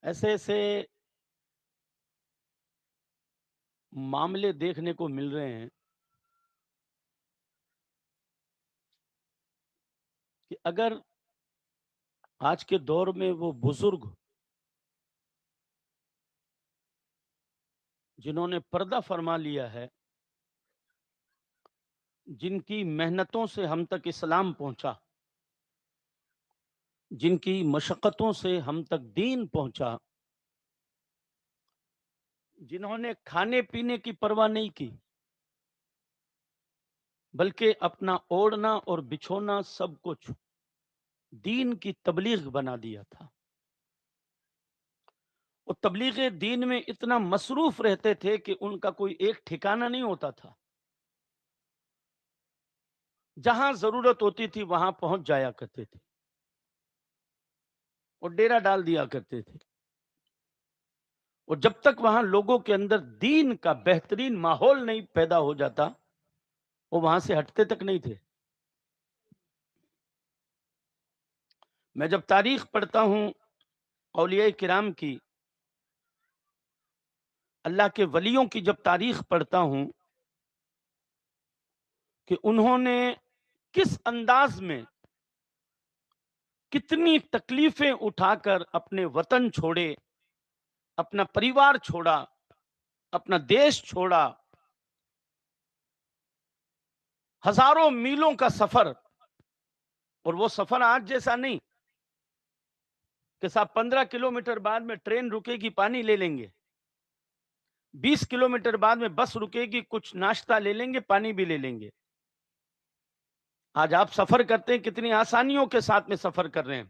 ایسے ایسے معاملے دیکھنے کو مل رہے ہیں کہ اگر آج کے دور میں وہ بزرگ جنہوں نے پردہ فرما لیا ہے، جن کی محنتوں سے ہم تک اسلام پہنچا، جن کی مشقتوں سے ہم تک دین پہنچا، جنہوں نے کھانے پینے کی پرواہ نہیں کی بلکہ اپنا اوڑھنا اور بچھونا سب کچھ دین کی تبلیغ بنا دیا تھا، اور تبلیغ دین میں اتنا مصروف رہتے تھے کہ ان کا کوئی ایک ٹھکانہ نہیں ہوتا تھا، جہاں ضرورت ہوتی تھی وہاں پہنچ جایا کرتے تھے اور ڈیرا ڈال دیا کرتے تھے، اور جب تک وہاں لوگوں کے اندر دین کا بہترین ماحول نہیں پیدا ہو جاتا وہ وہاں سے ہٹتے تک نہیں تھے۔ میں جب تاریخ پڑھتا ہوں اولیاء کرام کی، اللہ کے ولیوں کی جب تاریخ پڑھتا ہوں کہ انہوں نے کس انداز میں کتنی تکلیفیں اٹھا کر اپنے وطن چھوڑے، اپنا پریوار چھوڑا، اپنا دیش چھوڑا، ہزاروں میلوں کا سفر، اور وہ سفر آج جیسا نہیں کہ صاحب 15 کلومیٹر بعد میں ٹرین رکے گی پانی لے لیں گے، 20 کلومیٹر بعد میں بس رکے گی کچھ ناشتہ لے لیں گے پانی بھی لے لیں گے۔ آج آپ سفر کرتے ہیں کتنی آسانیوں کے ساتھ میں سفر کر رہے ہیں۔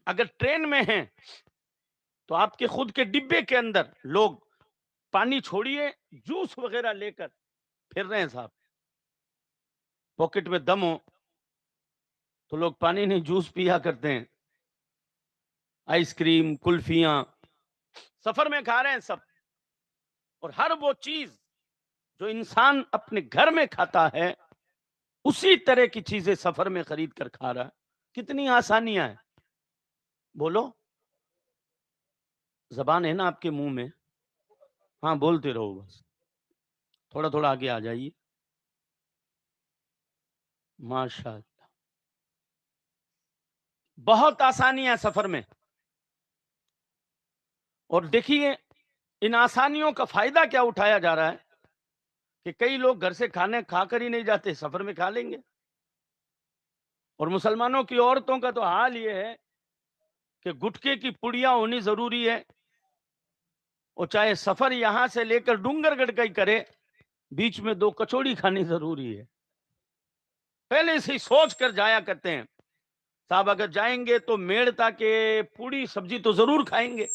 اگر ٹرین میں ہیں تو آپ کے خود کے ڈبے کے اندر لوگ پانی چھوڑیے جوس وغیرہ لے کر پھر رہے ہیں صاحب، پاکٹ میں دم ہو تو لوگ پانی نہیں جوس پیا کرتے ہیں، آئس کریم کلفیاں سفر میں کھا رہے ہیں سب، اور ہر وہ چیز جو انسان اپنے گھر میں کھاتا ہے اسی طرح کی چیزیں سفر میں خرید کر کھا رہا ہے۔ کتنی آسانیاں ہیں، بولو، زبان ہے نا آپ کے منہ میں، ہاں بولتے رہو، بس تھوڑا تھوڑا آگے آ جائیے۔ ماشاء اللہ، بہت آسانیاں سفر میں، اور دیکھیے ان آسانیوں کا فائدہ کیا اٹھایا جا رہا ہے کہ کئی لوگ گھر سے کھانے کھا کر ہی نہیں جاتے، سفر میں کھا لیں گے۔ اور مسلمانوں کی عورتوں کا تو حال یہ ہے کہ گٹکے کی پڑیاں ہونی ضروری ہے، اور چاہے سفر یہاں سے لے کر ڈونگر گڑھ کا ہی کرے، بیچ میں 2 کچوڑی کھانی ضروری ہے۔ پہلے سے ہی سوچ کر جایا کرتے ہیں صاحب، اگر جائیں گے تو میڑتا کے پوڑی سبزی تو ضرور کھائیں گے،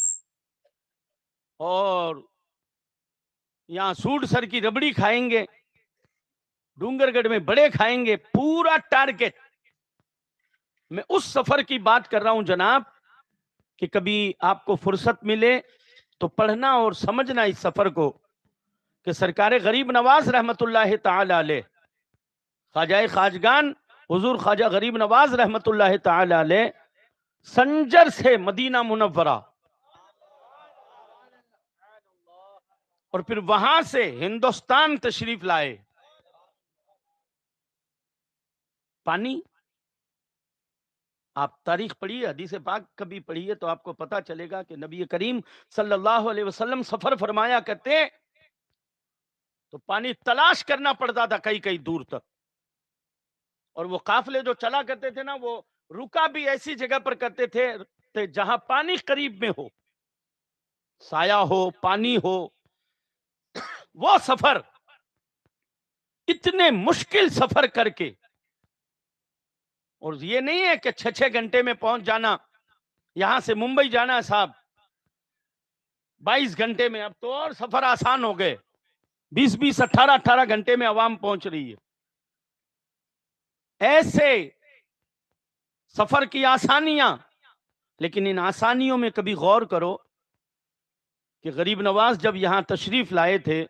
اور یہاں سوٹ سر کی ربڑی کھائیں گے، ڈونگر گڑھ میں بڑے کھائیں گے، پورا ٹارگٹ۔ میں اس سفر کی بات کر رہا ہوں جناب کہ کبھی آپ کو فرصت ملے تو پڑھنا اور سمجھنا اس سفر کو، کہ سرکار غریب نواز رحمت اللہ تعالی علیہ، خواجہ خواجگان حضور خواجہ غریب نواز رحمت اللہ تعالی علیہ سنجر سے مدینہ منورہ، اور پھر وہاں سے ہندوستان تشریف لائے۔ پانی، آپ تاریخ پڑھیے، حدیث پاک کبھی پڑھیے تو آپ کو پتا چلے گا کہ نبی کریم صلی اللہ علیہ وسلم سفر فرمایا کرتے تو پانی تلاش کرنا پڑتا تھا کئی کئی دور تک، اور وہ قافلے جو چلا کرتے تھے نا وہ رکا بھی ایسی جگہ پر کرتے تھے جہاں پانی قریب میں ہو، سایہ ہو، پانی ہو۔ وہ سفر اتنے مشکل سفر کر کے، اور یہ نہیں ہے کہ 6 گھنٹے میں پہنچ جانا، یہاں سے ممبئی جانا ہے صاحب 22 گھنٹے میں، اب تو اور سفر آسان ہو گئے، 20 18 گھنٹے میں عوام پہنچ رہی ہے۔ ایسے سفر کی آسانیاں، لیکن ان آسانیوں میں کبھی غور کرو کہ غریب نواز جب یہاں تشریف لائے تھے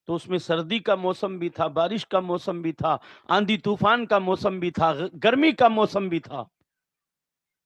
تو اس میں سردی کا موسم بھی تھا، بارش کا موسم بھی تھا، آندھی طوفان کا موسم بھی تھا، گرمی کا موسم بھی تھا۔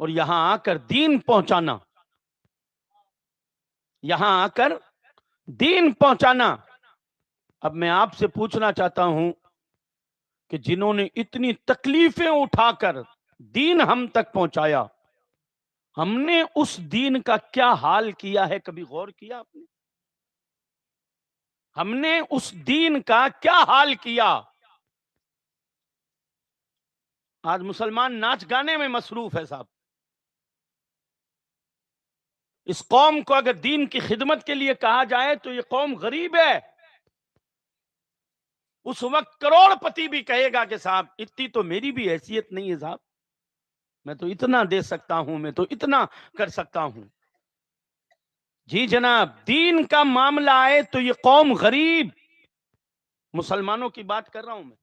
اور یہاں آ کر دین پہنچانا، یہاں آ کر دین پہنچانا۔ اب میں آپ سے پوچھنا چاہتا ہوں کہ جنہوں نے اتنی تکلیفیں اٹھا کر دین ہم تک پہنچایا، ہم نے اس دین کا کیا حال کیا ہے؟ کبھی غور کیا آپ نے؟ ہم نے اس دین کا کیا حال کیا؟ آج مسلمان ناچ گانے میں مصروف ہے صاحب۔ اس قوم کو اگر دین کی خدمت کے لیے کہا جائے تو یہ قوم غریب ہے۔ اس وقت کروڑ پتی بھی کہے گا کہ صاحب اتنی تو میری بھی حیثیت نہیں ہے صاحب، میں تو اتنا دے سکتا ہوں، میں تو اتنا کر سکتا ہوں۔ جی جناب، دین کا معاملہ آئے تو یہ قوم غریب۔ مسلمانوں کی بات کر رہا ہوں میں،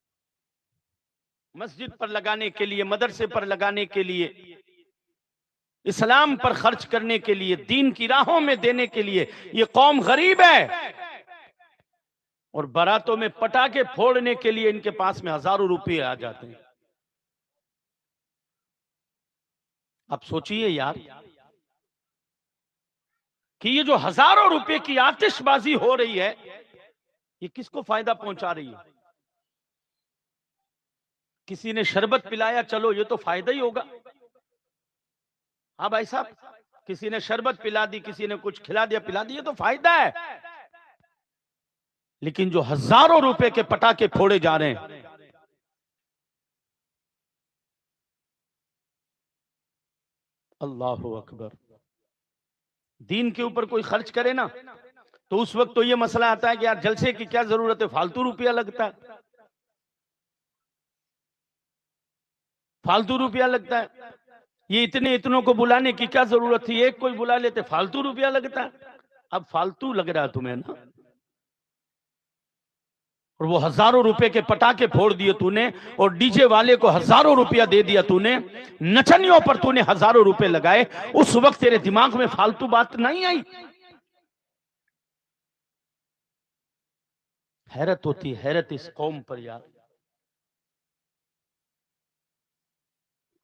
مسجد پر لگانے کے لیے، مدرسے پر لگانے کے لیے، اسلام پر خرچ کرنے کے لیے، دین کی راہوں میں دینے کے لیے یہ قوم غریب ہے۔ اور باراتوں میں پٹاخے پھوڑنے کے لیے ان کے پاس میں ہزاروں روپے آ جاتے ہیں۔ اب سوچئے یار کہ یہ جو ہزاروں روپے کی آتش بازی ہو رہی ہے یہ کس کو فائدہ پہنچا رہی ہے؟ کسی نے شربت پلایا، چلو یہ تو فائدہ ہی ہوگا۔ ہاں بھائی صاحب، کسی نے شربت پلا دی، کسی نے کچھ کھلا دیا پلا دیا تو فائدہ ہے۔ لیکن جو ہزاروں روپے کے پٹاخے پھوڑے جا رہے ہیں، اللہ اکبر، دین کے اوپر کوئی خرچ کرے نا تو اس وقت تو یہ مسئلہ آتا ہے کہ یار جلسے کی کیا ضرورت ہے، فالتو روپیہ لگتا ہے، فالتو روپیہ لگتا ہے، یہ اتنوں کو بلانے کی کیا ضرورت تھی، ایک کوئی بلا لیتے، فالتو روپیہ لگتا ہے۔ اب فالتو لگ رہا ہے تمہیں نا، اور وہ ہزاروں روپے کے پٹاخے پھوڑ دیے تو نے، اور ڈی جے والے کو ہزاروں روپیہ دے دیا تو نے، نچنیوں پر تو نے ہزاروں روپے لگائے، اس وقت تیرے دماغ میں فالتو بات نہیں آئی؟ حیرت ہوتی، حیرت اس قوم پر یار،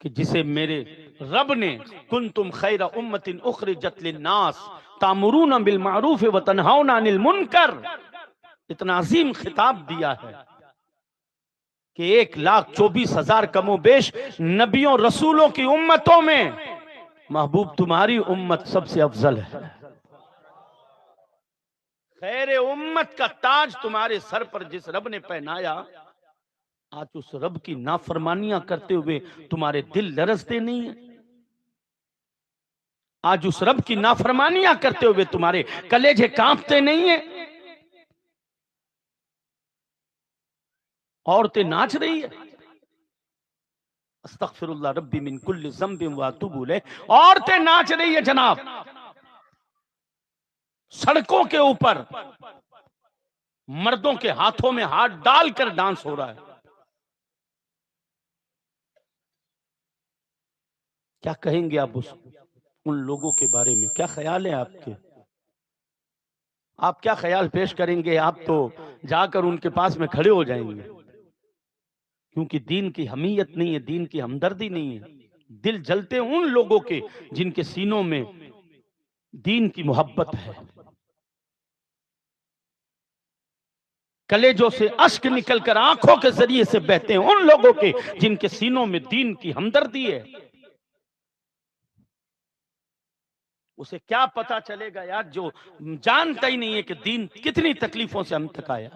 کہ جسے میرے رب نے کنتم خیر امت اخرجت للناس تامرون بالمعروف وتنہون عن المنکر، اتنا عظیم خطاب دیا ہے کہ 1,24,000 کم و بیش نبیوں رسولوں کی امتوں میں محبوب تمہاری امت سب سے افضل ہے۔ خیر امت کا تاج تمہارے سر پر جس رب نے پہنایا، آج اس رب کی نافرمانیاں کرتے ہوئے تمہارے دل لرزتے نہیں ہیں؟ آج اس رب کی نافرمانیاں کرتے ہوئے تمہارے کلیجے کانپتے نہیں ہیں؟ عورتیں ناچ رہی ہے، استغفر اللہ ربی من کل ذنب واتوب الیہ، عورتیں ناچ رہی ہے جناب، سڑکوں کے اوپر مردوں کے ہاتھوں میں ہاتھ ڈال کر ڈانس ہو رہا ہے۔ کیا کہیں گے آپ ان لوگوں کے بارے میں؟ کیا خیال ہے آپ کے؟ آپ کیا خیال پیش کریں گے؟ آپ تو جا کر ان کے پاس میں کھڑے ہو جائیں گے، کیونکہ دین کی حمیت نہیں ہے، دین کی ہمدردی نہیں ہے۔ دل جلتے ان لوگوں کے جن کے سینوں میں دین کی محبت ہے، کلیجوں سے اشک نکل کر آنکھوں کے ذریعے سے بہتے ہیں ان لوگوں کے جن کے سینوں میں دین کی ہمدردی ہے۔ اسے کیا پتا چلے گا یار جو جانتا ہی نہیں ہے کہ دین کتنی تکلیفوں سے ہم تک آیا۔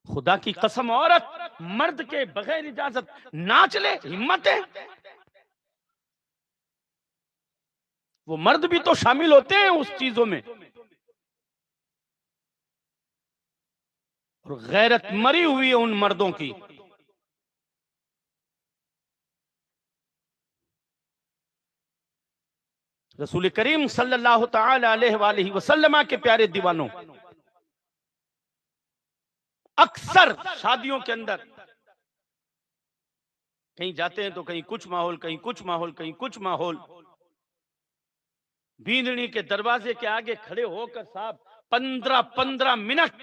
خدا کی قسم، عورت مرد کے بغیر اجازت ناچ لے، ہمت ہے؟ وہ مرد بھی تو شامل ہوتے ہیں اس چیزوں میں، اور غیرت مری ہوئی ہے ان مردوں کی۔ رسول کریم صلی اللہ تعالی علیہ وآلہ وسلم کے پیارے دیوانوں، اکثر شادیوں کے اندر کہیں جاتے ہیں تو کہیں کچھ ماحول، کہیں کچھ ماحول، کہیں کچھ ماحول، بیندنی کے دروازے کے آگے کھڑے ہو کر صاحب 15 منٹ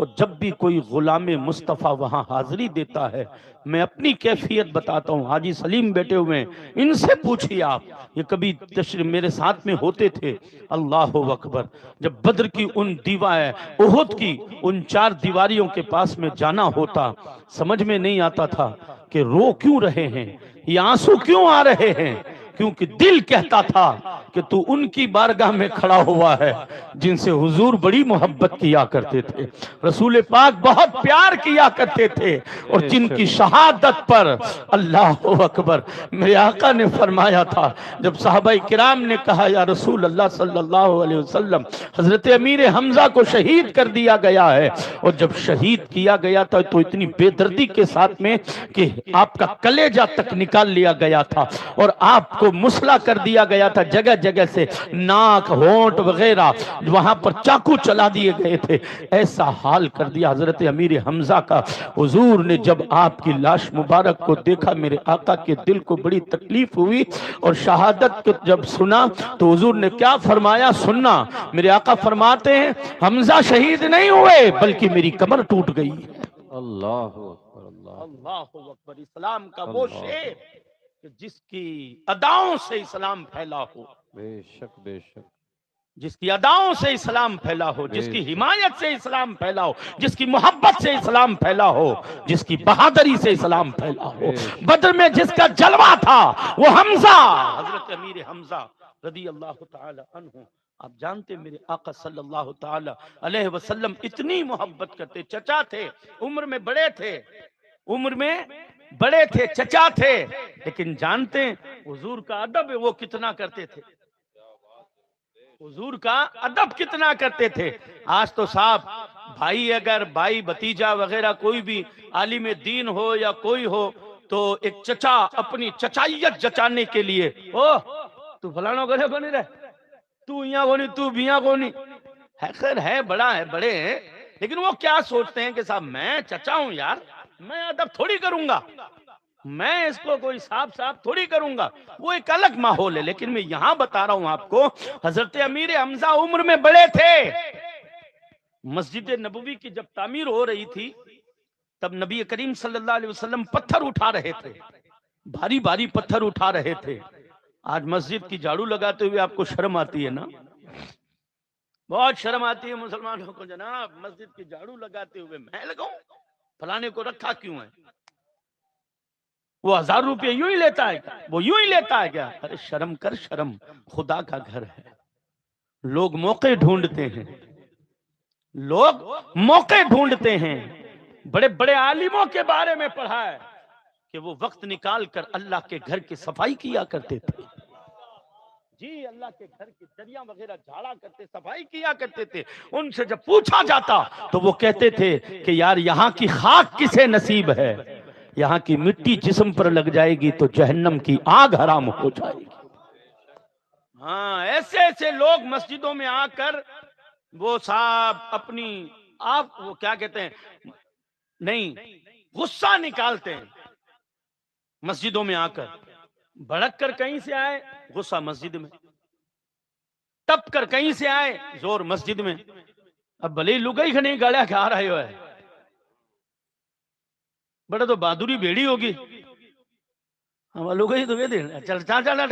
اور جب بھی کوئی غلام مصطفیٰ وہاں حاضری دیتا ہے، میں اپنی کیفیت بتاتا ہوں، حاجی سلیم بیٹھے ہوئے ہیں، ان سے پوچھئے آپ، یہ کبھی تشریف میرے ساتھ میں ہوتے تھے۔ اللہ اکبر، جب بدر کی ان احد کی ان 4 دیواریوں کے پاس میں جانا ہوتا، سمجھ میں نہیں آتا تھا کہ رو کیوں رہے ہیں، یہ آنسو کیوں آ رہے ہیں، کیونکہ دل کہتا تھا کہ تو ان کی بارگاہ میں کھڑا ہوا ہے جن سے حضور بڑی محبت کیا کرتے تھے، رسول پاک بہت پیار کیا کرتے تھے، اور جن کی شہادت پر اللہ اکبر میرے آقا نے فرمایا تھا، جب صحابہ کرام نے کہا یا رسول اللہ صلی اللہ علیہ وسلم حضرت امیر حمزہ کو شہید کر دیا گیا ہے، اور جب شہید کیا گیا تھا تو اتنی بے دردی کے ساتھ میں کہ آپ کا کلیجہ تک نکال لیا گیا تھا، اور آپ کو مسلا کر دیا گیا تھا، جگہ جگہ سے ناک ہونٹ وغیرہ وہاں پر چاقو چلا دیے گئے تھے، ایسا حال کر دیا حضرت امیر حمزہ کا۔ حضور نے جب آپ کی لاش مبارک کو دیکھا، میرے آقا کے دل کو بڑی تکلیف ہوئی، اور شہادت کو جب سنا تو حضور نے کیا فرمایا سننا، میرے آقا فرماتے ہیں حمزہ شہید نہیں ہوئے بلکہ میری کمر ٹوٹ گئی۔ اللہ اکبر، اللہ اکبر، اسلام کا وہ شیر کہ جس کی اداؤں سے اسلام پھیلا ہو، بے شک بے شک، جس کی اداؤں سے اسلام پھیلا ہو، جس کی حمایت سے اسلام پھیلا ہو، جس کی محبت سے اسلام پھیلا ہو، جس کی بہادری سے اسلام پھیلا ہو۔ بدر میں جس کا جلوہ تھا وہ حمزہ، حضرت امیر حمزہ رضی اللہ تعالی عنہ۔ آپ جانتے میرے آقا صلی اللہ تعالی علیہ وسلم اتنی محبت کرتے، چچا تھے، عمر میں بڑے تھے، عمر میں بڑے تھے، چچا تھے، لیکن جانتے ہیں حضور کا ادب وہ کتنا کرتے تھے، حضور کا ادب کتنا کرتے تھے۔ آج تو صاحب بھائی، اگر بھائی بھتیجا وغیرہ کوئی بھی عالم دین ہو یا کوئی ہو تو ایک چچا اپنی چچائیت جچانے کے لیے، او تو فلانا گھر بنے رہے، تو یہاں کونی، تو بھی یہاں کونی، ہے خیر ہے بڑا ہے، بڑے ہیں، لیکن وہ کیا سوچتے ہیں کہ صاحب میں چچا ہوں یار، میں ادب تھوڑی کروں گا، میں اس کو کوئی صاحب تھوڑی کروں گا، وہ ایک الگ ماحول ہے۔ لیکن میں یہاں بتا رہا ہوں آپ کو، حضرت امیر حمزہ عمر میں بڑے تھے۔ مسجد نبوی کی جب تعمیر ہو رہی تھی تب نبی کریم صلی اللہ علیہ وسلم پتھر اٹھا رہے تھے، بھاری بھاری پتھر اٹھا رہے تھے۔ آج مسجد کی جھاڑو لگاتے ہوئے آپ کو شرم آتی ہے نا، بہت شرم آتی ہے مسلمانوں کو، جناب مسجد کی جھاڑو لگاتے ہوئے میں لگاؤں، فلانے کو رکھا کیوں ہے، وہ 1000 روپے یوں ہی لیتا ہے کیا، وہ یوں ہی لیتا ہے کیا، ارے شرم کر، شرم، خدا کا گھر ہے۔ لوگ موقع ڈھونڈتے ہیں، لوگ موقع ڈھونڈتے ہیں۔ بڑے بڑے عالموں کے بارے میں پڑھا ہے کہ وہ وقت نکال کر اللہ کے گھر کی صفائی کیا کرتے تھے، جی اللہ کے گھر کی دریا وغیرہ جھاڑا کرتے، صفائی کیا کرتے تھے۔ ان سے جب پوچھا جاتا تو وہ کہتے تھے کہ یار یہاں کی خاک کسے نصیب ہے، یہاں کی مٹی جسم پر لگ جائے گی تو جہنم کی آگ حرام ہو جائے گی۔ ہاں، ایسے ایسے لوگ مسجدوں میں آ کر وہ صاحب اپنی آپ وہ کیا کہتے ہیں، نہیں، غصہ نکالتے ہیں مسجدوں میں آ کر، بھڑک کر کہیں سے آئے غصہ مسجد میں، ٹپ کر کہیں سے آئے زور مسجد میں۔ اب بھلے لگئی کھنے گاڑیاں کھا رہے ہو ہے، بڑا تو بہادری بیڑی ہوگی، ہم لگئی تو دے چل چل چل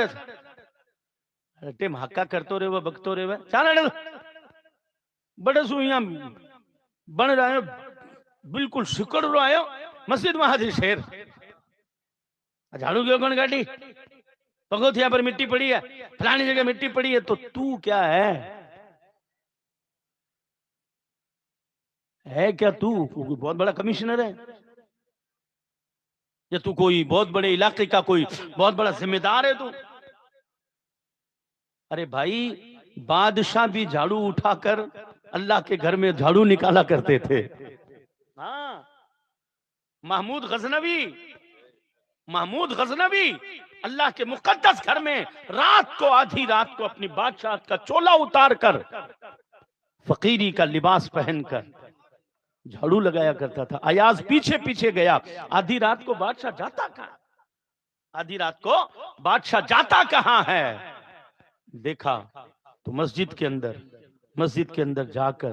ٹیم حقا کرتو رہے وہ بکتو رہے چل بڑے سوئیاں بن رہے ہیں، بالکل سکڑ رہے ہو مسجد میں حاضر شیر، جھاڑو کیوں کون گاڑی، پگوتھیا پر مٹی پڑی ہے، فلانی جگہ مٹی پڑی ہے، تو کیا ہے کیا، تو بہت بڑا کمشنر ہے یا تو کوئی بہت بڑے علاقے کا کوئی بہت بڑا ذمہ دار ہے تو؟ ارے بھائی بادشاہ بھی جھاڑو اٹھا کر اللہ کے گھر میں جھاڑو نکالا کرتے تھے۔ ہاں، محمود غزنوی اللہ کے مقدس گھر میں رات کو، آدھی رات کو اپنی بادشاہ کا چولا اتار کر، فقیری کا لباس پہن کر جھاڑو لگایا کرتا تھا۔ ایاز پیچھے پیچھے گیا، آدھی رات کو بادشاہ جاتا کہاں، آدھی رات کو بادشاہ جاتا کہاں ہے، دیکھا تو مسجد کے اندر جا کر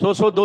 100-100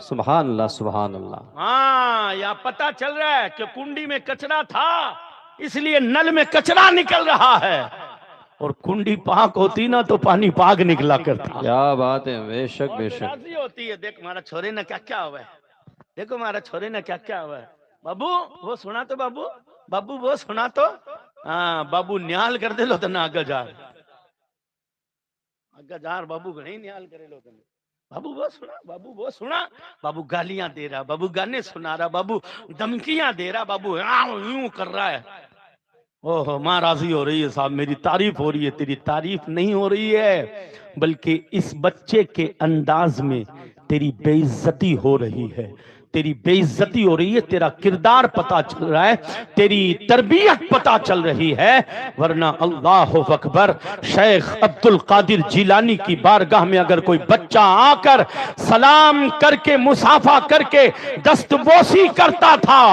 سبحان اللہ سبحان اللہ. ہاں یا پتا چل رہا ہے کہ کنڈی میں کچرا تھا اس لیے نل میں کچرا نکل رہا ہے، اور کنڈی پاک ہوتی نا تو پانی پاک نکلا کرتا. کیا بات ہے، بے شک بے شک. راضی ہوتی ہے. دیکھ ہمارا چھوڑے نا کیا کیا ہوا ہے، دیکھو ہمارا چھوڑے نا کیا کیا ہوا ہے. بابو وہ سنا تو، بابو وہ سنا تو. ہاں بابو نیال کر دے لو تو نہ آگا جار بابو گھنے نیال کرے لو تو بابو وہ سنا، بابو وہ سنا. بابو گالیاں دے رہا، بابو گانے سنا رہا، بابو دھمکیاں دے رہا، بابو یوں کر رہا ہے. اوہ ماں راضی ہو رہی ہے صاحب، میری تعریف ہو رہی ہے. تیری تعریف نہیں ہو رہی ہے، بلکہ اس بچے کے انداز میں تیری بے عزتی ہو رہی ہے. تیری بے عزتی ہو رہی ہے، تیرا کردار پتا چل رہا ہے، تیری تربیت پتا چل رہی ہے. ورنہ اللہ اکبر، شیخ عبد القادر جیلانی کی بارگاہ میں اگر کوئی بچہ آ کر سلام کر کے مصافحہ کر کے دست بوسی کرتا تھا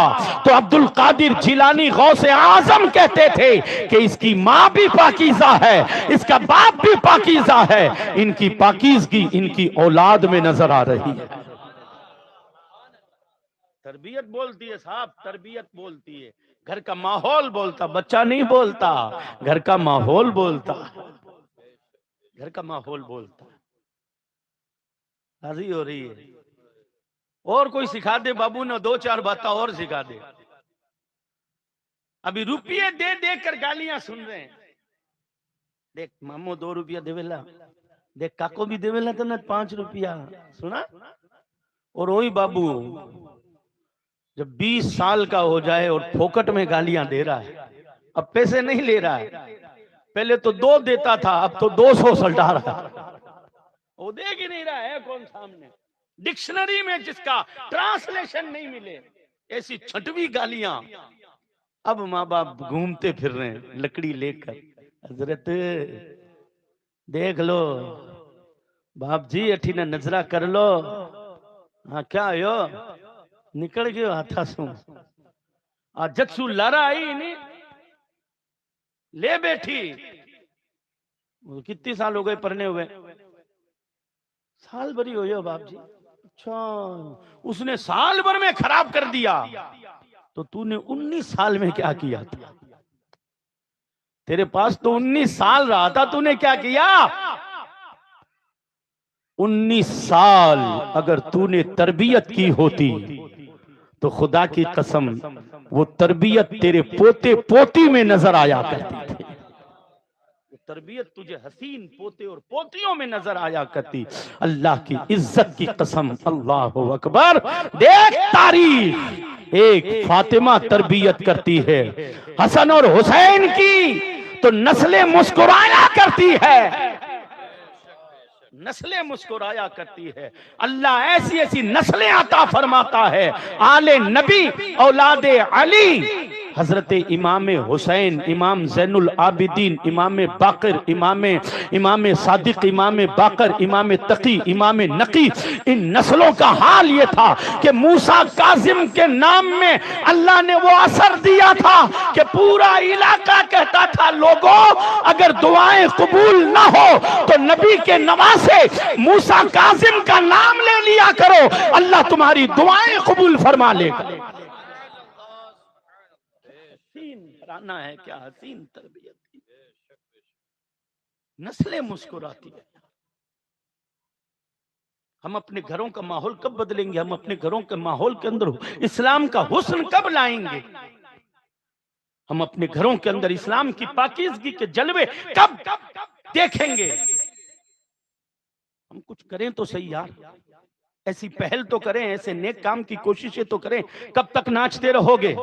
تو عبد القادر جیلانی غوث اعظم کہتے تھے کہ اس کی ماں بھی پاکیزہ ہے، اس کا باپ بھی پاکیزہ ہے، ان کی پاکیزگی ان کی اولاد میں نظر آ رہی ہے. تربیت بولتی ہے صاحب، تربیت بولتی ہے. گھر کا ماحول بولتا، بچہ نہیں بولتا، گھر کا ماحول بولتا، گھر کا ماحول بولتا. راضی ہو رہی ہے. اور کوئی سکھا دے بابو نے، دو چار باتیں اور سکھا دے. ابھی روپیے دے دے کر گالیاں سن رہے ہیں. دیکھ مامو 2 روپیہ دے ویلا، دیکھ کاکو بھی دے ویلا تو نہ 5 روپیہ سنا. اور وہی بابو جب 20 سال کا ہو جائے اور پھوکٹ میں گالیاں دے رہا ہے، اب پیسے نہیں لے رہا ہے. پہلے تو 2 دیتا تھا، اب تو 200 سلٹا رہا ہے. وہ دیکھ ہی نہیں رہا ہے کون سامنے. ڈکشنری میں جس کا ٹرانسلیشن نہیں ملے، ایسی چھٹوی گالیاں. اب ماں باپ گھومتے پھر رہے ہیں لکڑی لے کر. حضرت دیکھ لو باپ جی، اٹھی نہ نظرہ کر لو. ہاں کیا ہو نکل گئے ہاتھا سوں آجت سو لارا آئی نہیں لے بیٹھی. کتنی سال ہو گئے پڑھنے ہوئے؟ سال بھری ہوئی ہو باپ جی. اچھا اس نے سال بھر میں خراب کر دیا تو تو نے 19 سال میں کیا کیا تھا؟ تیرے پاس تو 19 سال رہا تھا، تو نے کیا کیا؟ 19 سال اگر تو نے تربیت کی ہوتی تو خدا کی قسم وہ تربیت تیرے پوتے پوتی میں نظر آیا کرتی تھی. تربیت تجھے حسین پوتے اور پوتیوں میں نظر آیا کرتی. اللہ کی عزت کی قسم، اللہ اکبر. دیکھ تاریخ، ایک فاطمہ تربیت کرتی ہے، حسن اور حسین کی تو نسلیں مسکرایا کرتی ہے، نسلیں مسکرایا کرتی ہے. اللہ ایسی ایسی نسلیں عطا فرماتا ہے. آل نبی اولاد علی، حضرت امام حسین، امام زین العابدین، امام باقر، امام صادق، امام باقر، امام تقی، امام نقی، ان نسلوں کا حال یہ تھا کہ موسیٰ کاظم کے نام میں اللہ نے وہ اثر دیا تھا کہ پورا علاقہ کہتا تھا لوگوں اگر دعائیں قبول نہ ہو تو نبی کے نواسے موسیٰ کاظم کا نام لے لیا کرو، اللہ تمہاری دعائیں قبول فرما لے گا. حسین گھرانہ ہے، کیا حسین تربیت کی، نسلیں مسکراتی ہیں. ہم اپنے گھروں کا ماحول کب بدلیں گے؟ ہم اپنے گھروں کے ماحول کے اندر اسلام کا حسن کب لائیں گے؟ ہم اپنے گھروں کے اندر اسلام کی پاکیزگی کے جلوے کب دیکھیں گے؟ ہم کچھ کریں تو صحیح یار، ایسی پہل تو کریں، ایسے نیک کام کی کوششیں تو کریں. کب تک ناچتے رہو گے؟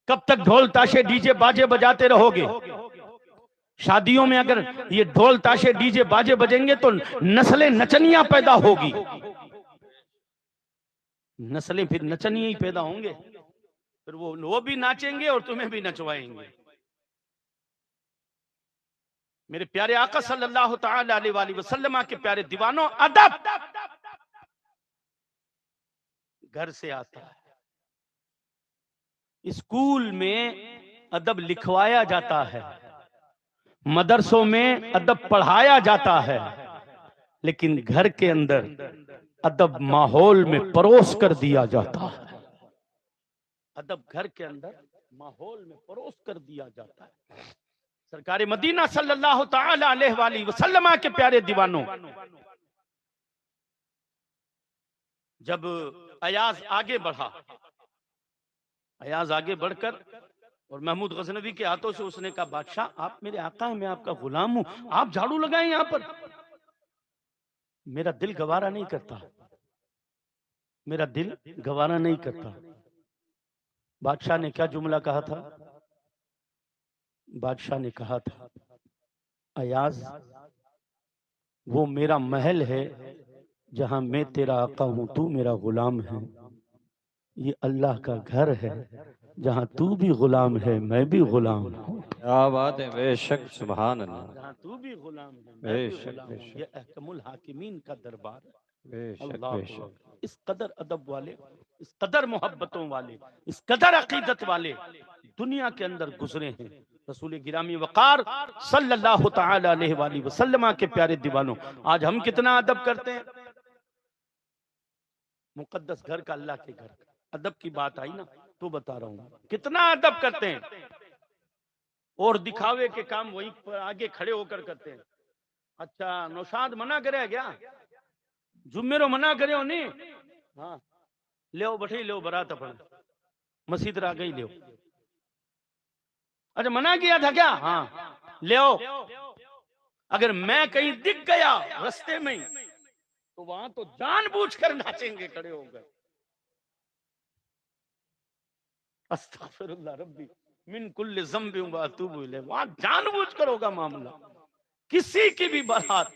کب تک ڈھول تاشے ڈی جے باجے بجاتے رہو گے؟ شادیوں میں اگر یہ ڈھول تاشے ڈی جے باجے بجیں گے تو نسلیں نچنیاں پیدا ہوگی، نسلیں پھر نچنیاں ہی پیدا ہوں گے، پھر وہ بھی ناچیں گے اور تمہیں بھی نچوائیں گے. میرے پیارے آقا صلی اللہ تعالی علیہ وآلہ وسلم کے پیارے دیوانوں، ادب گھر سے آتا ہے. اسکول میں ادب لکھوایا جاتا ہے، مدرسوں میں ادب پڑھایا جاتا ہے، لیکن گھر کے اندر ادب ماحول میں پروس کر دیا جاتا ہے، ادب گھر کے اندر ماحول میں پروس کر دیا جاتا ہے۔ سرکار مدینہ صلی اللہ تعالی علیہ وآلہ وسلم کے پیارے دیوانوں، جب ایاز آگے بڑھا، ایاز آگے بڑھ کر اور محمود غزنوی کے ہاتھوں سے اس نے کہا بادشاہ آپ میرے آقا ہیں، میں آپ کا غلام ہوں، آپ جھاڑو لگائیں یہاں پر، میرا دل گوارا نہیں کرتا، میرا دل گوارا نہیں کرتا۔ بادشاہ نے کیا جملہ کہا تھا؟ بادشاہ نے کہا تھا ایاز وہ میرا محل ہے جہاں میں تیرا آقا ہوں، تو میرا غلام ہے، یہ اللہ کا گھر ہے جہاں تو بھی غلام ہے میں بھی غلام ہوں، کیا بات ہے، بے شک سبحان اللہ، جہاں تو بھی غلام ہے میں بے بھی شک غلام بے ہوں۔ شک یہ احکم الحاکمین کا دربار ہے۔ بے شک اللہ بے اکبر۔ شک۔ اس قدر ادب والے، اس قدر محبتوں والے، اس قدر عقیدت والے دنیا کے اندر گزرے ہیں۔ رسول گرامی وقار صلی اللہ تعالی علیہ وآلہ وسلم کے پیارے دیوانوں، آج ہم کتنا ادب کرتے ہیں؟ مقدس گھر کا، اللہ کے گھر کا ادب کی بات آئی نا تو بتا رہا ہوں کتنا ادب کرتے ہیں، اور دکھاوے کے کام وہیں پر آگے کھڑے ہو کر کرتے ہیں۔ اچھا نوشاد منع کرے گیا، جمعے رو منع کرے ہو نہیں، ہاں لیو بٹھے لیو برات اپنے مسجد را گئی لیو، اچھا منع کیا تھا کیا؟ ہاں لیو، اگر میں کہیں دکھ گیا رستے میں تو وہاں تو جان بوجھ کر ناچیں گے کھڑے ہو گئے۔ استغفر اللہ ربی من کل ذنب واتوب الیہ، وہاں جان بوجھ کر ہوگا معاملہ، کسی کی بھی بارات۔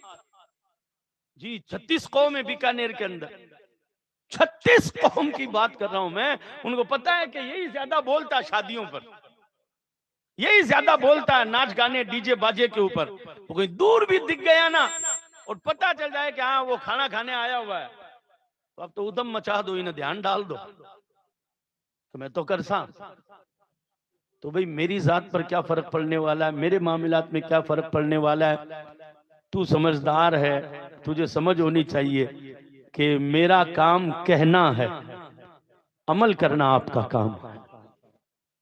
جی 36 قوم ہے بیکانیر کے اندر، 36 قوم کی بات کر رہا ہوں میں، ان کو پتا ہے کہ یہی زیادہ بولتا ہے شادیوں پر، یہی زیادہ بولتا ہے ناچ گانے ڈی جے باجے کے اوپر۔ وہ کوئی دور بھی دکھ گیا نا اور پتا چل جائے کہ ہاں وہ کھانا کھانے آیا ہوا ہے، تو اب تو ادم مچا دو، انہیں دھیان ڈال دو، تو میں تو کرساں۔ تو بھئی میری ذات پر کیا فرق پڑنے والا ہے، میرے معاملات میں کیا فرق پڑنے والا ہے؟ تو سمجھدار ہے، تجھے سمجھ ہونی چاہیے کہ میرا کام کہنا ہے، عمل کرنا آپ کا کام ہے۔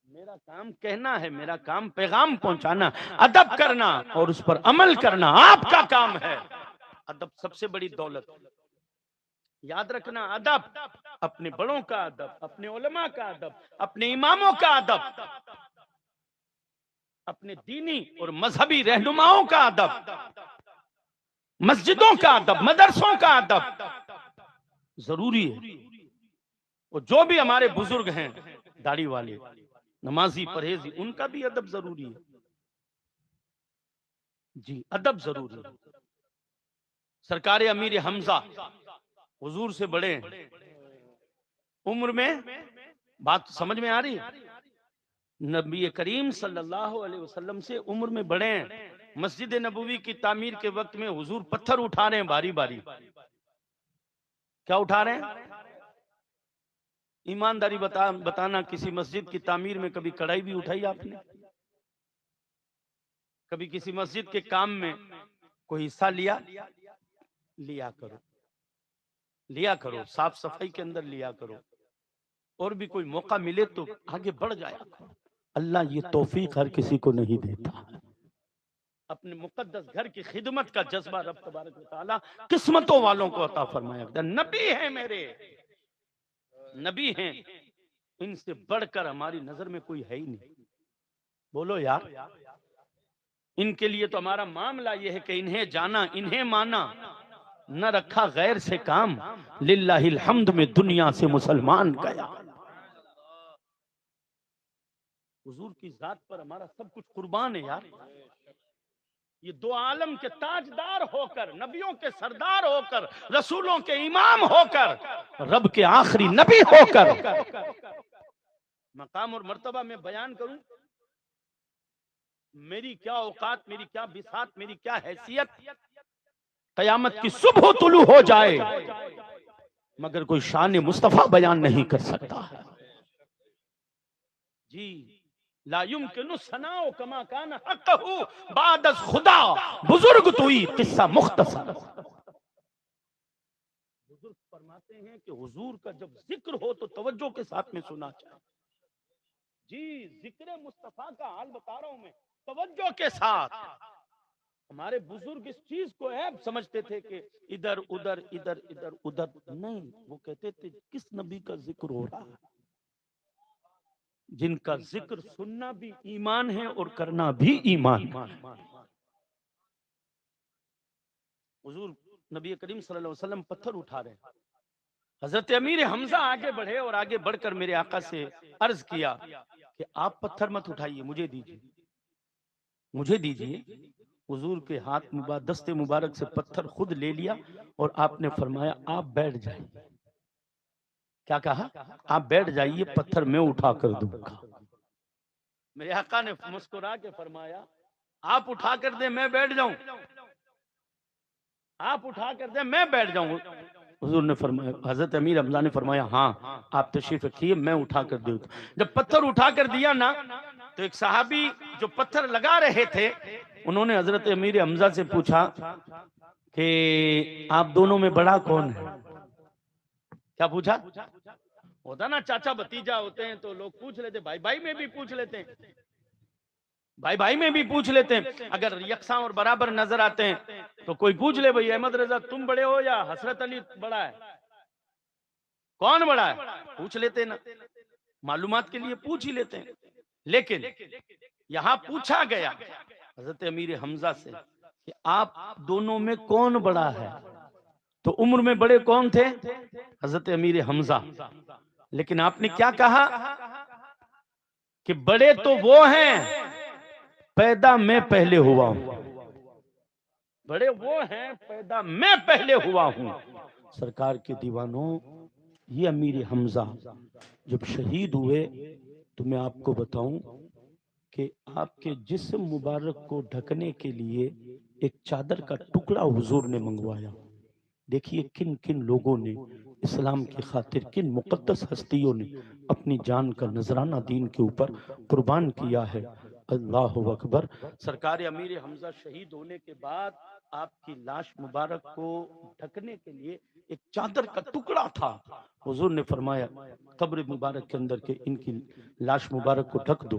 میرا کام کہنا ہے، میرا کام پیغام پہنچانا، ادب کرنا اور اس پر عمل کرنا آپ کا کام ہے۔ ادب سب سے بڑی دولت، یاد رکھنا، ادب اپنے بڑوں کا ادب، اپنے علماء کا ادب، اپنے اماموں کا ادب، اپنے دینی اور مذہبی رہنماؤں کا ادب، مسجدوں کا ادب، مدرسوں کا ادب ضروری ہے۔ اور جو بھی ہمارے بزرگ ہیں داڑھی والے، نمازی، پرہیزی، ان کا بھی ادب ضروری ہے۔ جی ادب ضروری ہے۔ سرکار امیر حمزہ حضور سے بڑے ہیں عمر میں، بات سمجھ میں آ رہی ہے؟ نبی کریم صلی اللہ علیہ وسلم سے عمر میں بڑے ہیں۔ مسجد نبوی کی تعمیر کے وقت میں حضور پتھر اٹھا رہے ہیں باری باری، کیا اٹھا رہے ہیں؟ ایمانداری بتانا، کسی مسجد کی تعمیر میں کبھی کڑھائی بھی اٹھائی آپ نے؟ کبھی کسی مسجد کے کام میں کوئی حصہ لیا؟ لیا کرو، لیا کرو، صاف صفائی کے اندر لیا کرو، اور بھی کوئی موقع ملے تو آگے بڑھ جایا کرو۔ اللہ یہ توفیق ہر کسی کو نہیں دیتا۔ اپنے مقدس گھر کی خدمت کا جذبہ رب تبارک و تعالی قسمتوں والوں کو عطا فرمایا۔ نبی ہیں میرے، نبی ہیں، ان سے بڑھ کر ہماری نظر میں کوئی ہے ہی نہیں۔ بولو یار، ان کے لیے تو ہمارا معاملہ یہ ہے کہ انہیں جانا، انہیں مانا، نہ رکھا غیر سے کام، للہ الحمد میں دنیا سے مسلمان گیا۔ حضور کی ذات پر ہمارا سب کچھ قربان ہے یار۔ یہ دو عالم کے تاجدار ہو کر، نبیوں کے سردار ہو کر، رسولوں کے امام ہو کر، رب کے آخری نبی ہو کر، مقام اور مرتبہ میں بیان کروں، میری کیا اوقات، میری کیا بساط، میری کیا حیثیت، قیامت کی صبح طلوع ہو جائے مگر کوئی شان مصطفیٰ بیان نہیں کر سکتا۔ جی لا یمکن ثناء کما کان حقہ بعد از خدا، بزرگ توئی قصہ مختصر، بزرگ فرماتے ہیں کہ حضور کا جب ذکر ہو تو توجہ کے ساتھ میں سنا چاہیے. جی ذکر مصطفیٰ کا حال بتا رہا ہوں میں, توجہ کے ساتھ. ہمارے بزرگ اس چیز کو عیب سمجھتے تھے کہ ادھر ادھر ادھر ادھر ادھر نہیں, وہ کہتے تھے کس نبی کا ذکر ہو رہا ہے, جن کا ذکر سننا بھی ایمان ہے اور کرنا بھی ایمان ہے. حضور نبی کریم صلی اللہ علیہ وسلم پتھر اٹھا رہے ہیں. حضرت امیر حمزہ آگے بڑھے اور آگے بڑھ کر میرے آقا سے عرض کیا کہ آپ پتھر مت اٹھائیے, مجھے دیجیے, مجھے دیجیے. حضور کے ہاتھ مبارک, دست مبارک سے پتھر خود لے لیا اور آپ نے فرمایا آپ بیٹھ جائیے. کیا کہا؟ آپ بیٹھ جائیے, پتھر میں اٹھا کر دوں گا. میرے آقا نے مسکرا کے فرمایا آپ اٹھا کر دیں میں بیٹھ جاؤں, آپ اٹھا کر دیں میں بیٹھ جاؤں. حضور نے فرمایا, حضرت امیر حمزہ نے فرمایا ہاں آپ تشریف رکھیے میں اٹھا کر دوں. جب پتھر اٹھا کر دیا نا تو ایک صحابی جو پتھر لگا رہے تھے انہوں نے حضرت امیر حمزہ سے پوچھا کہ آپ دونوں میں بڑا کون ہے؟ کیا پوچھا؟ ہوتا نا چاچا بھتیجا ہوتے ہیں تو لوگ پوچھ لیتے, بھائی بھائی میں بھی پوچھ لیتے ہیں, بھائی بھائی میں بھی پوچھ لیتے ہیں. اگر یکساں اور برابر نظر آتے ہیں تو کوئی پوچھ لے بھائی احمد رضا تم بڑے ہو یا حسرت علی بڑا ہے, کون بڑا ہے, پوچھ لیتے نا, معلومات کے لیے پوچھ ہی لیتے ہیں. لیکن یہاں پوچھا گیا حضرت امیر حمزہ سے کہ آپ دونوں میں کون بڑا ہے, تو عمر میں بڑے کون تھے؟ حضرت امیر حمزہ. لیکن آپ نے کیا کہا کہ بڑے تو وہ ہیں پیدا میں پہلے ہوا ہوں, بڑے وہ ہیں پیدا میں پہلے ہوا ہوں. سرکار کے دیوانوں, یہ امیر حمزہ جب شہید ہوئے تو میں آپ کو بتاؤں کہ آپ کے جسم مبارک کو ڈھکنے کے لیے ایک چادر کا ٹکڑا حضور نے منگوایا. دیکھیے کن کن لوگوں نے اسلام کی خاطر, کن مقدس ہستیوں نے اپنی جان کا نذرانہ دین کے اوپر قربان کیا ہے. اللہ اکبر. سرکار امیر حمزہ شہید ہونے کے بعد آپ کی لاش مبارک کو ڈھکنے کے لیے ایک چادر کا ٹکڑا تھا. حضور نے فرمایا قبر مبارک کے اندر کہ ان کی لاش مبارک کو ڈھک دو.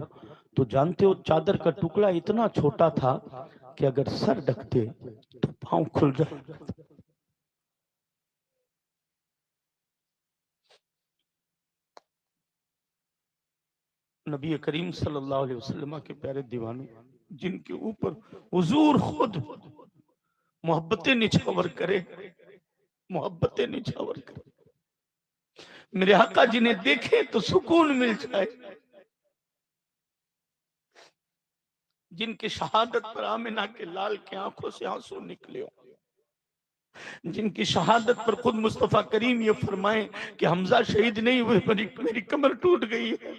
تو جانتے ہو چادر کا ٹکڑا اتنا چھوٹا تھا کہ اگر سر ڈھکتے تو پاؤں کھل جائے. نبی کریم صلی اللہ علیہ وسلم کے پیارے دیوانوں, جن کے اوپر حضور خود محبتیں نچھاور کرے, محبتیں نچھاور کرے, میرے آقا جنہیں دیکھے تو سکون مل جائے, جن کی شہادت پر آمنہ کے لال کے آنکھوں سے آنسو نکلے ہو, جن کی شہادت پر خود مصطفیٰ کریم یہ فرمائیں کہ حمزہ شہید نہیں ہوئے میری کمر ٹوٹ گئی ہے.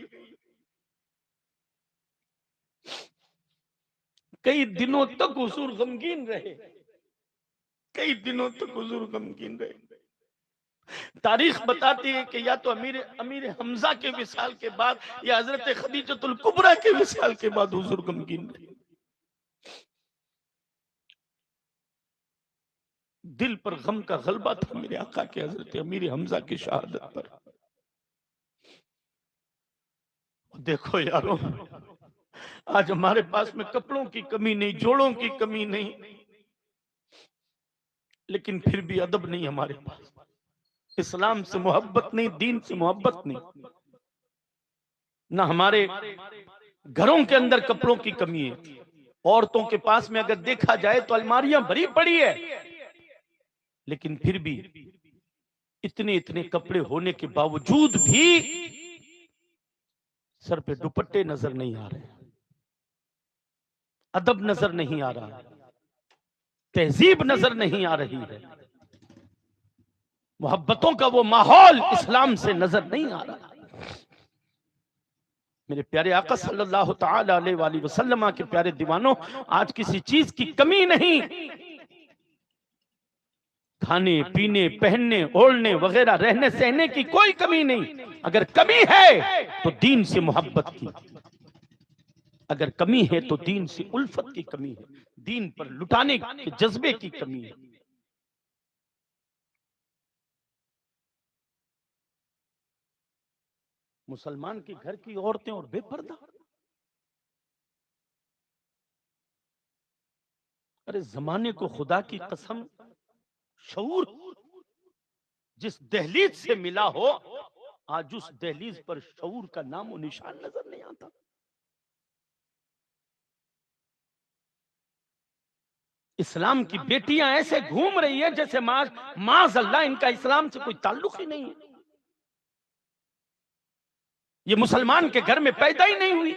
کئی دنوں تک حضور غمگین رہے, کئی دنوں تک حضور غمگین رہے. تاریخ بتاتی ہے کہ یا تو امیر حمزہ کے وصال کے بعد یا حضرت خدیجۃ الکبریٰ کے وصال کے بعد حضور غمگین رہے. دل پر غم کا غلبہ تھا میرے آقا کے حضرت امیر حمزہ کی شہادت پر. دیکھو یارو, آج ہمارے پاس میں کپڑوں کی کمی نہیں, جوڑوں کی کمی نہیں, لیکن پھر بھی ادب نہیں ہمارے پاس, اسلام سے محبت نہیں, دین سے محبت نہیں. نہ ہمارے گھروں کے اندر کپڑوں کی کمی ہے, عورتوں کے پاس میں اگر دیکھا جائے تو الماریاں بھری پڑی ہے, لیکن پھر بھی اتنے اتنے کپڑے ہونے کے باوجود بھی سر پہ دوپٹے نظر نہیں آ رہے, ادب نظر نہیں آ رہا, تہذیب نظر نہیں آ رہی ہے, محبتوں کا وہ ماحول اسلام سے نظر نہیں آ رہا. میرے پیارے آقا صلی اللہ تعالی علیہ وآلہ وسلم کے پیارے دیوانوں, آج کسی چیز کی کمی نہیں, کھانے پینے پہننے اوڑھنے وغیرہ رہنے سہنے کی کوئی کمی نہیں. اگر کمی ہے تو دین سے محبت کی, اگر کمی ہے تو دین سے الفت کی کمی ہے, دین پر لٹانے کے جذبے کی کمی ہے. مسلمان کے گھر کی عورتیں اور بے پردہ. ارے زمانے کو خدا کی قسم شعور جس دہلیز سے ملا ہو، آج اس دہلیز پر شعور کا نام و نشان نظر نہیں آتا. اسلام کی بیٹیاں ایسے گھوم رہی ہیں جیسے معاذ اللہ ان کا اسلام سے کوئی تعلق ہی نہیں ہے. یہ مسلمان کے گھر میں پیدا ہی نہیں ہوئی.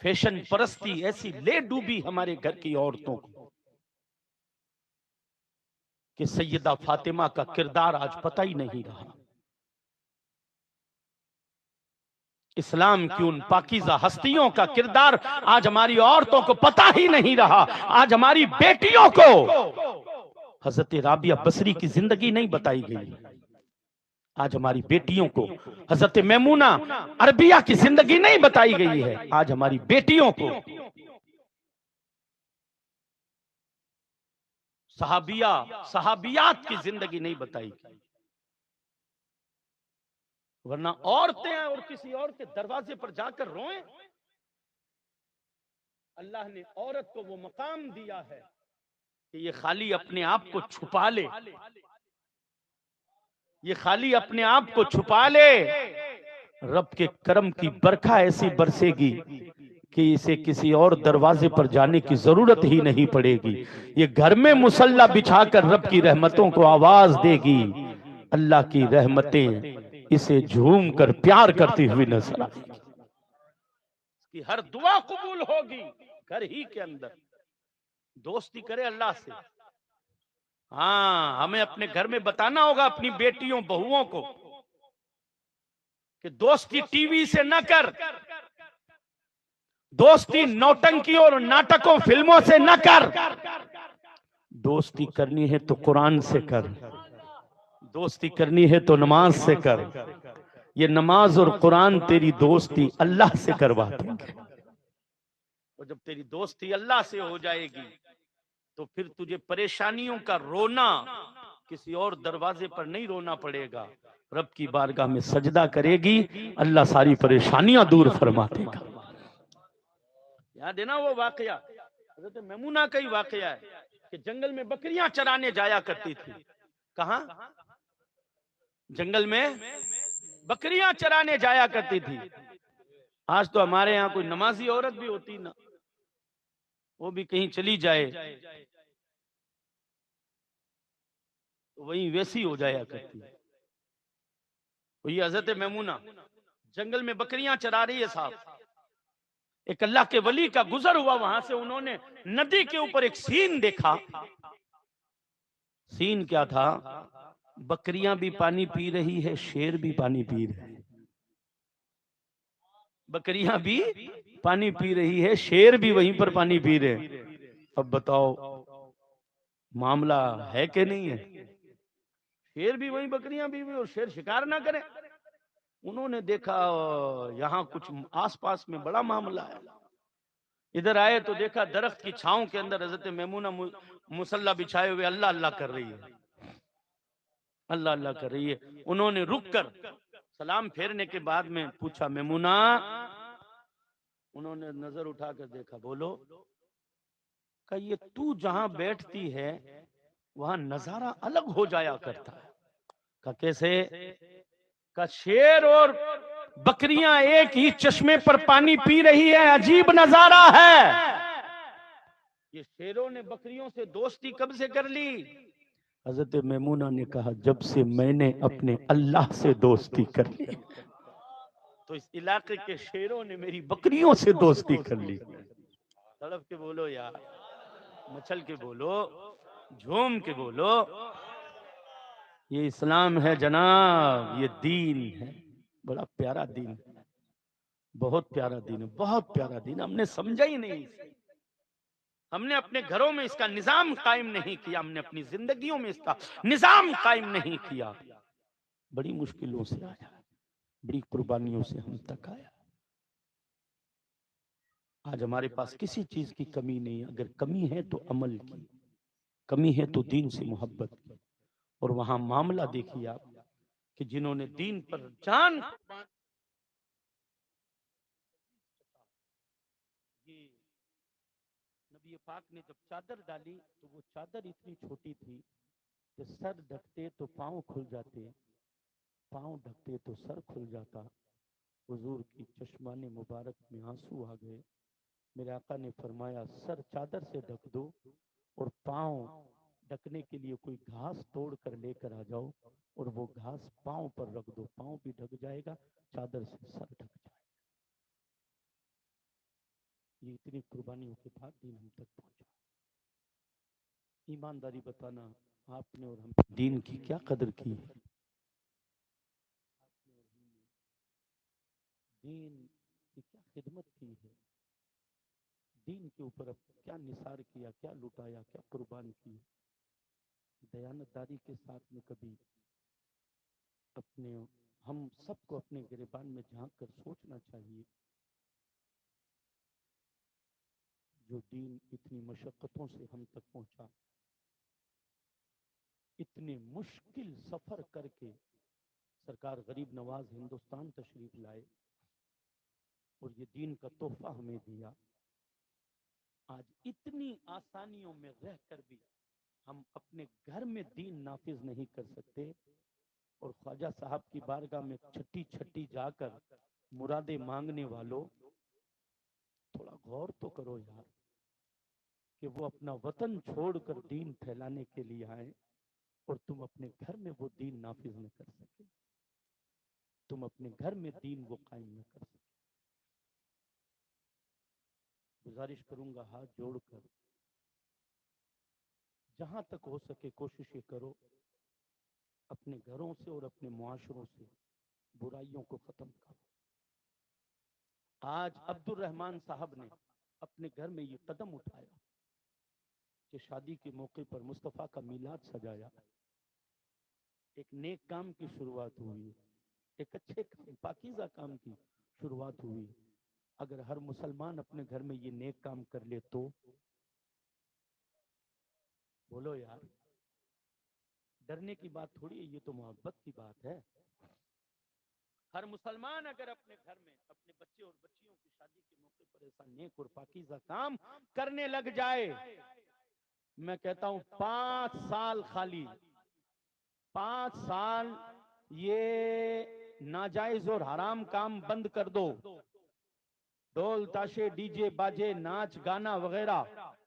فیشن پرستی ایسی لے ڈوبی ہمارے گھر کی عورتوں کو کہ سیدہ فاطمہ کا کردار آج پتہ ہی نہیں رہا. اسلام کی ان پاکیزہ ہستیوں کا کردار آج ہماری عورتوں کو پتہ ہی نہیں رہا. آج ہماری بیٹیوں کو حضرت رابعہ بصری کی زندگی نہیں بتائی گئی. آج ہماری بیٹیوں کو حضرت میمونہ عربیہ کی زندگی نہیں بتائی گئی ہے. آج ہماری بیٹیوں کو صحابیات کی زندگی نہیں بتائی گئی. ورنہ عورتیں اور کسی اور کے دروازے پر جا کر روئیں. اللہ نے عورت کو وہ مقام دیا ہے کہ یہ خالی اپنے آپ کو چھپا لے، یہ خالی اپنے آپ کو چھپا لے، رب کے کرم کی برکھا ایسی برسے گی کہ اسے کسی اور دروازے پر جانے کی ضرورت ہی نہیں پڑے گی. یہ گھر میں مصلی بچھا کر رب کی رحمتوں کو آواز دے گی. اللہ کی رحمتیں اسے جھوم کر پیار کرتی ہوئی نظر آئے گی. اس کی ہر دعا قبول ہوگی. گھر ہی کے اندر دوستی کرے اللہ سے. ہاں، ہمیں اپنے گھر میں بتانا ہوگا اپنی بیٹیوں بہوؤں کو کہ دوستی ٹی وی سے نہ کر، دوستی نوٹنکیوں اور ناٹکوں فلموں سے نہ کر. دوستی کرنی ہے تو قرآن سے کر، دوستی کرنی ہے تو نماز سے کر. یہ نماز اور قرآن تیری دوستی اللہ سے کروا دیں گے. اور جب تیری دوستی اللہ سے ہو جائے گی تو پھر تجھے پریشانیوں کا رونا کسی اور دروازے پر نہیں رونا پڑے گا. رب کی بارگاہ میں سجدہ کرے گی، اللہ ساری پریشانیاں دور فرما دے گا. یاد ہے نا وہ واقعہ حضرت میمونہ کا ہی واقعہ ہے کہ جنگل میں بکریاں چرانے جایا کرتی تھی. کہاں؟ جنگل میں بکریاں چرانے جایا کرتی تھی. آج تو ہمارے ہاں کوئی نمازی عورت بھی ہوتی نا، وہ بھی کہیں چلی جائے تو وہیں ویسی ہو جایا کرتی. وہی حضرت میمونہ جنگل میں بکریاں چرا رہی ہے صاحب. ایک اللہ کے ولی کا گزر ہوا وہاں سے، انہوں نے ندی کے اوپر ایک سین دیکھا. سین کیا تھا؟ بکریاں بھی پانی پی رہی ہے، شیر بھی پانی پی رہے ہیں. بکریاں بھی پانی پی رہی ہے، شیر بھی وہیں پر پانی پی رہے ہیں. اب بتاؤ معاملہ ہے کہ نہیں ہے؟ شیر بھی وہیں بکریاں بھی اور شیر شکار نہ کریں. انہوں نے دیکھا یہاں کچھ آس پاس میں بڑا معاملہ ہے. ادھر آئے تو دیکھا درخت کی چھاؤں کے اندر حضرت میمونہ مصلی بچھائے ہوئے اللہ اللہ کر رہی ہے، اللہ اللہ کر رہی ہے. انہوں نے رک کر سلام پھیرنے کے بعد میں پوچھا میمونہ. انہوں نے نظر اٹھا کر دیکھا، بولو. کہ یہ تو جہاں بیٹھتی ہے وہاں نظارہ الگ ہو جایا کرتا ہے. کہ کیسے؟ کہ شیر اور بکریاں ایک ہی چشمے پر پانی پی رہی ہے، عجیب نظارہ ہے. یہ شیروں نے بکریوں سے دوستی کب سے کر لی؟ حضرت میمونہ نے کہا جب سے میں نے اپنے اللہ سے دوستی کر لی. تو اس علاقے کے شیروں نے میری بکریوں سے دوستی کر لی. تڑپ کے بولو یار، مچل کے بولو، جھوم کے بولو. یہ اسلام ہے جناب، یہ دین ہے، بڑا پیارا دین ہے، بہت پیارا دین ہے، بہت پیارا دین. ہم نے سمجھا ہی نہیں، ہم نے اپنے گھروں میں اس کا نظام قائم نہیں کیا، ہم نے اپنی زندگیوں میں اس کا نظام قائم نہیں کیا. بڑی مشکلوں سے آیا، بڑی قربانیوں سے ہم تک آیا. آج ہمارے پاس کسی چیز کی کمی نہیں. اگر کمی ہے تو عمل کی، کمی ہے تو دین سے محبت کی. اور وہاں معاملہ دیکھیے آپ، کہ جنہوں نے دین پر جان یہ نبی پاک نے جب چادر ڈالی تو وہ چادر اتنی چھوٹی تھی کہ سر ڈھکتے تو پاؤں کھل جاتے، پاؤں ڈھکتے تو سر کھل جاتا۔ حضور کی چشمان مبارک میں آنسو آ گئے۔ میرے آقا نے فرمایا سر چادر سے ڈھک دو اور پاؤں ڈھکنے کے لیے کوئی گھاس توڑ کر لے کر آ جاؤ اور وہ گھاس پاؤں پر رکھ دو، پاؤں بھی ڈھک جائے گا، چادر سے سر ڈھک جائے گا۔ یہ اتنی قربانیوں کے بعد دین ہم تک پہنچا۔ ایمانداری بتانا، آپ نے اور ہم نے دین کی کیا قدر کی ہے؟ دین کی کیا خدمت کی ہے؟ دین کے اوپر اب کیا نثار کیا، کیا لٹایا، کیا قربان کی؟ دیانتداری کے ساتھ میں کبھی اپنے ہم سب کو اپنے گریبان میں جھانک کر سوچنا چاہیے، جو دین اتنی مشقتوں سے ہم تک پہنچا، اتنے مشکل سفر کر کے سرکار غریب نواز ہندوستان تشریف لائے اور یہ دین کا تحفہ ہمیں دیا۔ آج اتنی آسانیوں میں رہ کر بھی ہم اپنے گھر میں دین نافذ نہیں کر سکتے، اور خواجہ صاحب کی بارگاہ میں چھٹی چھٹی جا کر مرادیں مانگنے والوں، تھوڑا غور تو کرو یار، کہ وہ اپنا وطن چھوڑ کر دین پھیلانے کے لیے آئے اور تم اپنے گھر میں وہ دین نافذ نہ کر سکے، تم اپنے گھر میں دین وہ قائم نہ کر سکے۔ گزارش کروں گا ہاتھ جوڑ کر، جہاں تک ہو سکے کوششیں کرو، اپنے گھروں سے اور اپنے معاشروں سے برائیوں کو ختم کرو۔ آج عبد الرحمان صاحب نے اپنے گھر میں یہ قدم اٹھایا کہ شادی کے موقع پر مصطفیٰ کا میلاد سجایا، ایک نیک کام کی شروعات ہوئی، ایک اچھے کام، پاکیزہ کام کی شروعات ہوئی۔ اگر ہر مسلمان اپنے گھر میں یہ نیک کام کر لے تو بولو یار، ڈرنے کی بات تھوڑی ہے، یہ تو محبت کی بات ہے۔ ہر مسلمان اگر اپنے گھر میں اپنے بچے اور بچیوں کی شادی کے موقع پر ایسا نیک اور پاکیزہ کام کرنے لگ جائے، میں کہتا ہوں 5 سال خالی، 5 سال یہ ناجائز اور حرام کام بند کر دو، ڈول تاشے ڈی جے باجے ناچ گانا وغیرہ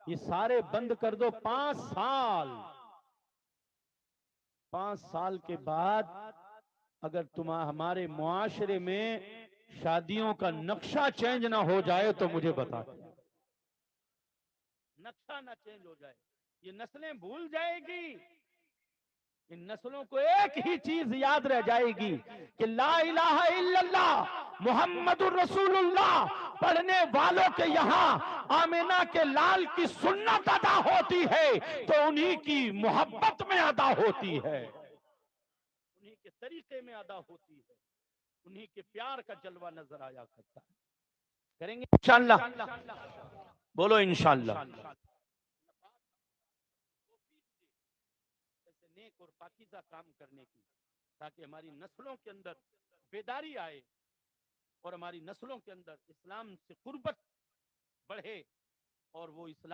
یہ سارے بند کر دو، 5 سال، 5 سال کے بعد اگر ہمارے معاشرے میں شادیوں کا نقشہ چینج نہ ہو جائے تو مجھے بتا دیں، نقشہ نہ چینج ہو جائے، یہ نسلیں بھول جائے گی، ان نسلوں کو ایک ہی چیز یاد رہ جائے گی کہ لا الہ الا اللہ محمد الرسول اللہ پڑھنے والوں کے یہاں آمینہ کے لال کی سنت ادا ہوتی ہے تو انہی کی محبت میں ادا ہوتی ہے، انہی کے طریقے میں ادا ہوتی ہے، انہی کے پیار کا جلوہ نظر آیا کرتا ہے۔ کریں گے انشاءاللہ، بولو انشاءاللہ، ایسے نیک اور پاکیزہ کام کرنے کی، تاکہ ہماری نسلوں کے اندر بیداری آئے اور ہماری نسلوں کے اندر اسلام سے قربت بڑھے اور وہ اسلام